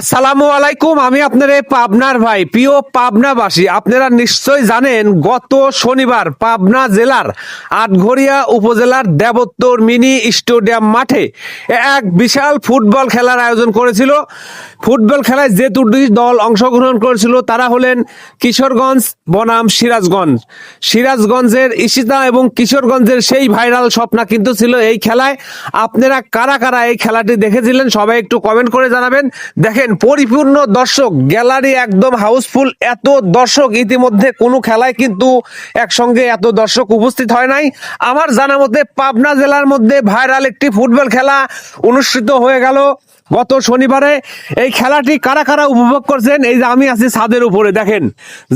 আসসালামু আলাইকুম। আমি আপনার এই পাবনার ভাই, প্রিয় পাবনাবাসী। আপনারা নিশ্চয়ই জানেন গত শনিবার পাবনা জেলার আটঘরিয়া উপজেলার দেবোত্তর মিনি স্টেডিয়াম মাঠে এক বিশাল ফুটবল খেলার আয়োজন করেছিল। ফুটবল খেলায় যে দুটি দল অংশগ্রহণ করেছিল তারা হলেন কিশোরগঞ্জ বনাম সিরাজগঞ্জ। সিরাজগঞ্জের ইশিতা এবং কিশোরগঞ্জের সেই ভাইরাল স্বপ্না কিন্তু ছিল এই খেলায়। আপনারা কারা কারা এই খেলাটি দেখেছিলেন সবাই একটু কমেন্ট করে জানাবেন। দেখেন পরিপূর্ণ দর্শক, গ্যালারি একদম হাউসফুল। এত দর্শক ইতিমধ্যে কোনো খেলায় কিন্তু একসঙ্গে এত দর্শক উপস্থিত হয় নাই। আমার জানা মতে পাবনা জেলার মধ্যে ভাইরাল একটি ফুটবল খেলা অনুষ্ঠিত হয়ে গেল গত শনিবারে। এই খেলাটি কারা কারা উপভোগ করছেন, এই যে আমি আছি ছাদের উপরে, দেখেন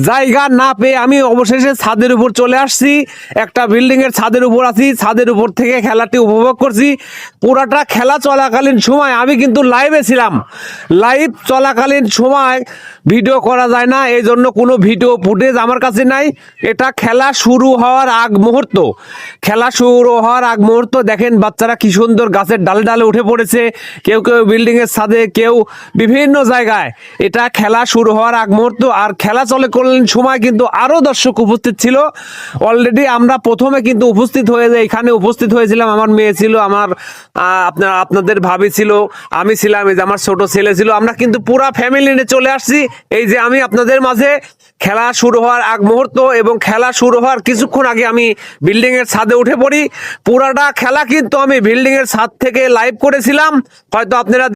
জায়গা না পেয়ে আমি অবশেষে ছাদের উপর চলে আসছি। একটা বিল্ডিং এর ছাদের উপর আছি, ছাদের উপর থেকে খেলাটি উপভোগ করছি। পুরাটা খেলা চলাকালীন সময় আমি কিন্তু লাইভে ছিলাম। লাইভ চলাকালীন সময় ভিডিও করা যায় না, এই জন্য কোনো ভিডিও ফুটেজ আমার কাছে নাই। এটা খেলা শুরু হওয়ার আগ মুহূর্ত, খেলা শুরু হওয়ার আগ মুহূর্ত। দেখেন বাচ্চারা কি সুন্দর গাছের ডালে ডালে উঠে পড়েছে, কেউ কেউ বিল্ডিং এর ছাদে, কেউ বিভিন্ন জায়গায়। এটা খেলা শুরু হওয়ার আগ মুহূর্ত। আর খেলা চলাকালীন সময় কিন্তু আরো দর্শক উপস্থিত ছিল। অলরেডি আমরা প্রথমে কিন্তু উপস্থিত হয়ে যাই, এখানে উপস্থিত হয়েছিলাম। আমার মেয়ে ছিল, আমার আপনাদের ভাবি ছিল, আমি ছিলাম, এই যে আমার ছোট ছেলে ছিল। আমরা কিন্তু পুরা ফ্যামিলি নিয়ে চলে আসছি। এই যে আমি আপনাদের মাঝে খেলা শুরু হওয়ার আগ মুহূর্ত এবং খেলা শুরু হওয়ার কিছুক্ষণ আগে আমি বিল্ডিং এর ছাদে উঠে পড়ি। পুরাটা খেলা কিন্তু আমি বিল্ডিং এর ছাদ থেকে লাইভ করেছিলাম, হয়তো আপনারা